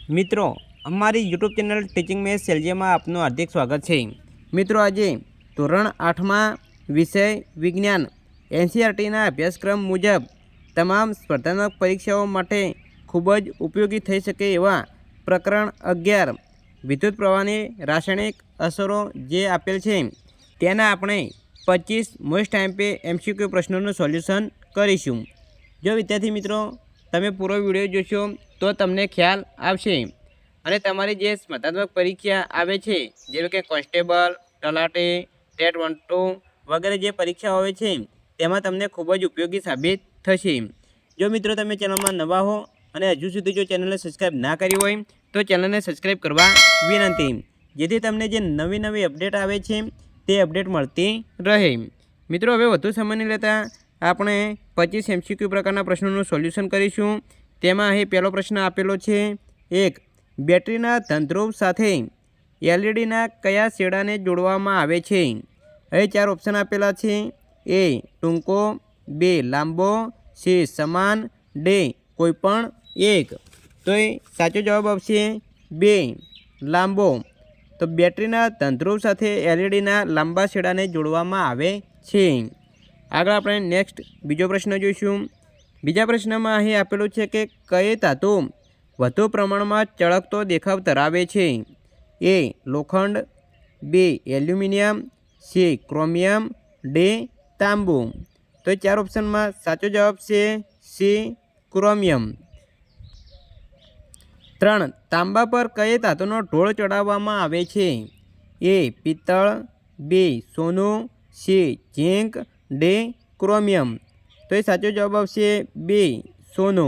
मित्रों अमारी YouTube channel teaching में सेलजे में आपનું हार्दिक स्वागत है। मित्रों आज ધોરણ 8 में विषय विज्ञान एनसीईआरटी अभ्यासक्रम मुजब तमाम स्पर्धात्मक परीक्षाओं माटे खूब ज उपयोगी थई सके एवा प्रकरण 11 विद्युत प्रवाहनी रासायणिक असरों जे आपेल छे तेना आपणे 25 मोस्ट टाइम पे एमसीक्यू प्रश्नों सोल्यूशन करीशुं। जो विद्यार्थी मित्रों तमे पूरो विडियो जोशो तो तमने ख्याल आवशे अने तमारी जे स्पर्धात्मक परीक्षा आवे छे जेवी के कोन्स्टेबल तलाटी टेट 1-2 वगैरह जे परीक्षा होवे छे तेमां तमने खूब ज उपयोगी साबित थशे। जो मित्रों तमे चेनल में नवा हो अने हजू सुधी जो चेनल ने सब्सक्राइब ना करी होय तो चेनल ने सब्सक्राइब करवा विनंती, जेथी तमने जे नवी नवी अपडेट आवे छे ते अपडेट मळती रहे। मित्रों हवे वधु समय नहीं लेता आपणे 25 एमसीक्यू प्रकारना प्रश्नों सोल्यूशन करीशुं। तेमां અહીં પહેલો પ્રશ્ન આપેલો છે, એક બેટરીના ધનધ્રુવ સાથે એલઈડીના કયા છેડાને જોડવામાં આવે છે? અહીં 4 ઓપ્શન આપેલા છે, એ ટૂંકો, બી લાંબો, સી સમાન, ડી કોઈપણ એક। તો એ સાચો જવાબ આવશે બી લાંબો। તો બેટરીના ધનધ્રુવ સાથે એલઈડીના લાંબા છેડાને જોડવામાં આવે છે। આગળ આપણે નેક્સ્ટ બીજો પ્રશ્ન જોઈશું। बीजा प्रश्न में अहीं आपेलू है कि कई धातु वधु प्रमाण में चळकतो देखाव धरावे छे? ए लोखंड, बी एल्युमिनियम, सी क्रोमियम, डी तांबू। तो 4 ऑप्शन में साचो जवाब है सी क्रोमियम। 3 तांबा पर कई धातुनो ढोळ चढ़ाववामां आवे छे? ए पीतळ, बी सोनू, सी झींक, डी क्रोमियम। तो ये साचो जवाब आवशे बी सोनू।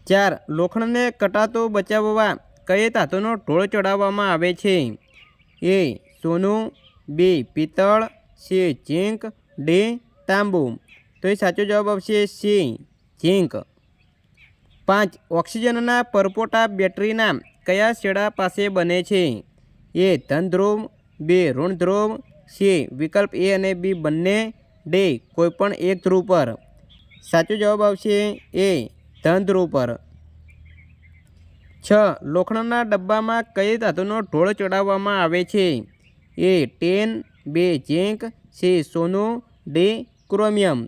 4 लोखंड ने कटातो बचाववा कई धातुनो ढोळ चढ़ाववामां आवे छे? ए सोनू, बी पीतळ, सी झींक, डी तांबू। तो ये साचो जवाब आवशे सी झींक। 5 ऑक्सीजनना परपोटा बेटरीना कया छेड़ा पासे बने छे? ए धन ध्रुव, बी ऋण ध्रुव, सी विकल्प ए अने बी बंने, डी कोईपण एक ध्रुव पर। साचो जवाब आवशे ए धन ध्रुव पर। 6 लोखंडना डब्बामां कई धातुनो ढोळ चढ़ाववामां आवे छे? ए टेन, बी झींक, सी सोनू, डी क्रोमियम।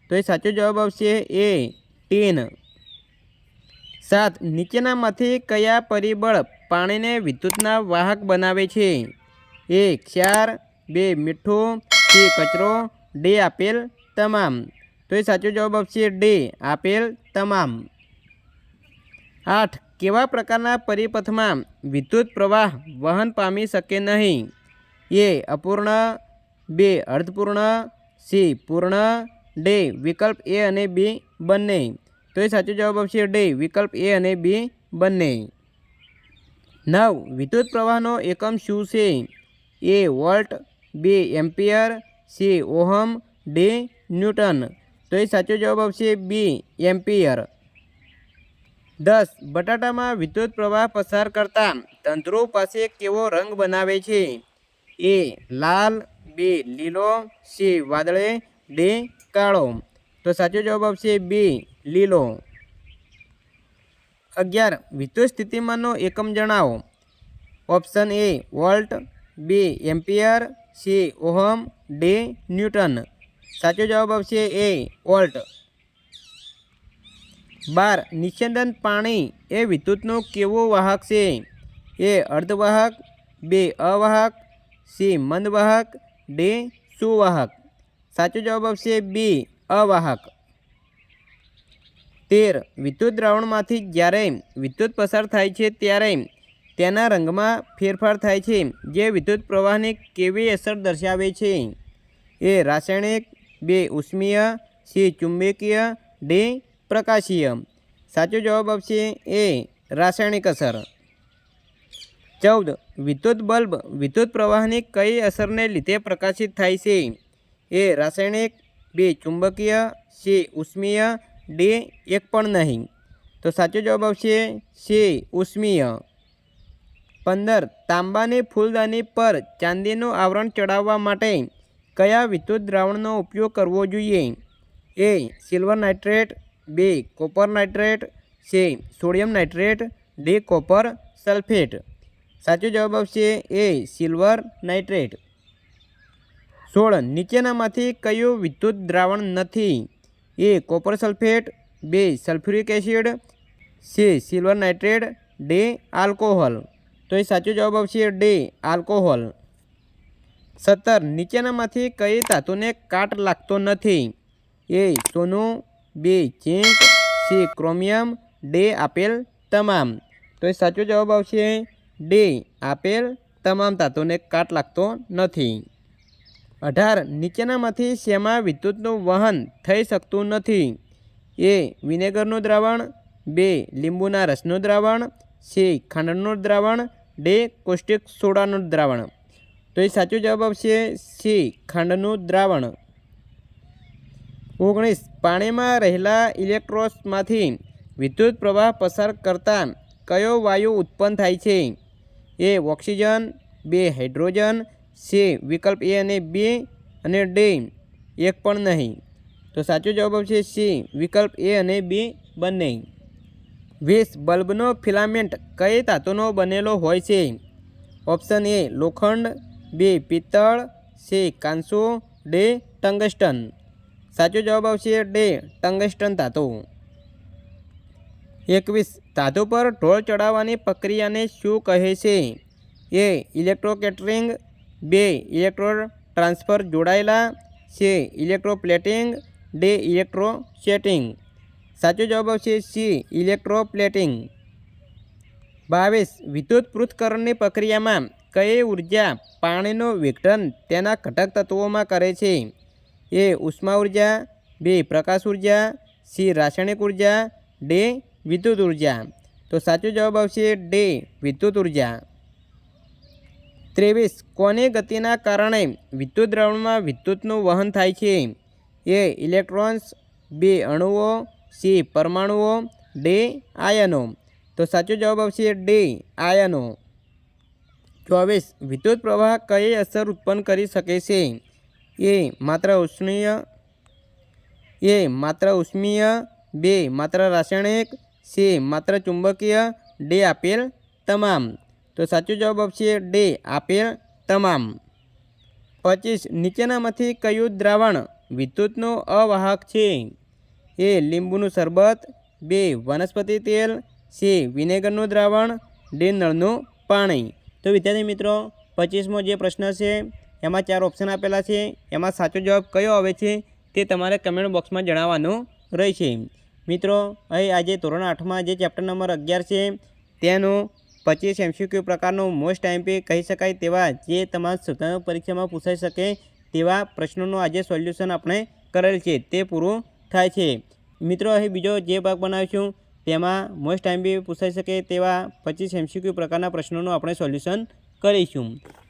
तो ये साचो जवाब आवशे ए टेन। 7 नीचेनामांथी कया परिबळ पाणीने विद्युतना वाहक बनावे छे? ए क्षार, बी मीठुं, सी कचरो, डी आपेल तमाम। तो ये साचो जवाब आवशे डी आपेल तमाम। 8 केवा प्रकारना परिपथमां विद्युत प्रवाह वहन पामी शके नहीं? ए अपूर्ण, बी अर्धपूर्ण, सी पूर्ण, डी विकल्प ए अने बी बंने। तो ये साचो जवाब आवशे डी विकल्प ए अने बी बंने। 9 विद्युत प्रवाहनो एकम शुं छे? ए volt, B ampere, C ohm, D Newton. तो ये साचो जवाब आवशे बी एम्पियर। 10 बटाटा में विद्युत प्रवाह पसार करता धनध्रुव पासे केवो रंग बनावे छे? ए लाल, बी लीलो, सी वादळे, डी काळो। तो साचो जवाब आवशे बी लीलो। 11 विद्युत स्थितिमाननो एकम जणावो। Option A volt, B ampere, C ohm, D newton. साचो जवाब आवशे ए वोल्ट। 12 निस्यंदन पाणी ए विद्युतनो केवो वाहक छे? ए अर्धवाहक, बी अवाहक, सी मंदवाहक, डी सुवाहक। साचो जवाब आवशे बी अवाहक। 13 विद्युत द्रावणमांथी ज्यारे विद्युत पसार थाय छे त्यारे तेना रंगमां फेरफार थाय छे जे विद्युत प्रवाहनी केवी असर दर्शावे छे? ए रासायणिक, बी उष्मीय, सी चुंबकीय, डी प्रकाशीय। साचो जवाब आवशे ए रासायणिक असर। 14 विद्युत बल्ब विद्युत प्रवाहनी कई असरने लीधे प्रकाशित थाय छे? ए रासायणिक, बी चुंबकीय, सी उष्मीय, डी एक पण नहीं। तो साचो जवाब आवशे सी उष्मीय। 15 तांबानी फूलदानी पर चांदीनुं आवरण चढ़ाववा माटे कया विद्युत द्रावणनो उपयोग करवो जोईए? A silver nitrate, B copper nitrate, C sodium nitrate, D copper sulphate. સાચો જવાબ આવશે એ સિલ્વર નાઇટ્રેટ। 16 નીચેનામાંથી કયું વિદ્યુત દ્રાવણ નથી? A copper sulphate, B sulphuric acid, C silver nitrate, D alcohol. તો એ સાચો જવાબ આવશે ડી આલ્કોહોલ। 17 નીચેનામાંથી કઈ ધાતુને કાટ લાગતો નથી? એ સોનું, બી ઝીંક, સી ક્રોમિયમ, ડી આપેલ તમામ। તો એ સાચો જવાબ આવશે ડી આપેલ તમામ ધાતુને કાટ લાગતો નથી। 18 નીચેનામાંથી શેમાં વિદ્યુતનું વહન થઈ શકતું નથી? એ વિનેગરનું દ્રાવણ, બી લીંબુના રસનું દ્રાવણ, સી ખાંડનું દ્રાવણ, ડી કોસ્ટિક સોડાનું દ્રાવણ। તો એ સાચો જવાબ આવશે સી ખાંડનું દ્રાવણ। 19 પાણીમાં રહેલા ઇલેક્ટ્રોન્સમાંથી વિદ્યુત પ્રવાહ પસાર કરતા કયો વાયુ ઉત્પન્ન થાય છે? એ ઓક્સિજન, બી હાઇડ્રોજન, સી વિકલ્પ એ અને બી અને ડી એક પણ નહીં। તો સાચો જવાબ આવશે સી વિકલ્પ એ અને બી બંને। 20 બલ્બનો ફિલામેન્ટ કઈ ધાતુનો બનેલો હોય છે? ઓપ્શન એ લોખંડ, બી પિત્તળ, સી કાંસો, ડી ટંગસ્ટન। સાચો જવાબ આવશે ડી ટંગસ્ટન ધાતુ। 21 ધાતુ પર ઢોળ ચડાવવાની પ્રક્રિયાને શું કહે છે? એ ઇલેક્ટ્રોકેટરિંગ, બી ઇલેક્ટ્રો ટ્રાન્સફર જોડાયેલા, સી ઇલેક્ટ્રોપ્લેટિંગ, ડી ઇલેક્ટ્રોસેટિંગ। સાચો જવાબ આવશે સી ઇલેક્ટ્રોપ્લેટિંગ। 22 વિદ્યુત પૃથ્થકરણની પ્રક્રિયામાં કઈ ઉર્જા પાણીનું વિઘટન તેના ઘટક તત્વોમાં કરે છે? એ ઉષ્મા ઉર્જા, બી પ્રકાશ ઉર્જા, સી રાસાયણિક ઉર્જા, ડી વિદ્યુત ઉર્જા। તો સાચો જવાબ આવશે ડી વિદ્યુત ઉર્જા। 23 કોની ગતિના કારણે વિદ્યુત દ્રાવણમાં વિદ્યુતનું વહન થાય છે? એ ઇલેક્ટ્રોન્સ, બી અણુઓ, સી પરમાણુઓ, ડી આયનો। તો સાચો જવાબ આવશે ડી આયનો। 24 વિદ્યુત પ્રવાહ કઈ અસર ઉત્પન્ન કરી શકે છે? એ માત્ર ઉષ્મીય, બી માત્ર રાસાયણિક, સી માત્ર ચુંબકીય, ડી આપેલ તમામ। તો સાચો જવાબ આવશે ડી આપેલ તમામ। 25 નીચેનામાંથી કયું દ્રાવણ વિદ્યુતનું અવાહક છે? એ લીંબુનું શરબત, બી વનસ્પતિ તેલ, સી વિનેગરનું દ્રાવણ, ડી નળનું પાણી। તો વિદ્યાર્થી મિત્રો 25મો જે પ્રશ્ન છે એમાં 4 ઓપ્શન આપેલા છે, એમાં સાચો જવાબ કયો આવે છે તે તમારે કમેન્ટ બોક્સમાં જણાવવાનું રહેશે। મિત્રો અહીં આજે ધોરણ 8માં જે ચેપ્ટર નંબર 11 છે તેનું 25 MCQ પ્રકારનું મોસ્ટ આઈએમપી કહી શકાય તેવા જે તમારા સ્પર્ધાત્મક પરીક્ષામાં પૂછાઈ શકે તેવા પ્રશ્નોનું આજે સોલ્યુશન આપણે કરેલ છે તે પૂરું થાય છે। મિત્રો અહીં બીજો જે ભાગ બનાવીશું તેમાં મોસ્ટ આઈએમપી પૂછાઈ શકે તેવા 25 MCQ પ્રકારના પ્રશ્નોનું આપણે સોલ્યુશન કરીશું।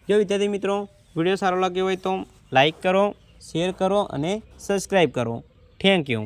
જો વિદ્યાર્થી મિત્રો વિડીયો સારો લાગ્યો હોય તો લાઈક કરો, શેર કરો અને સબસ્ક્રાઈબ કરો। Thank you.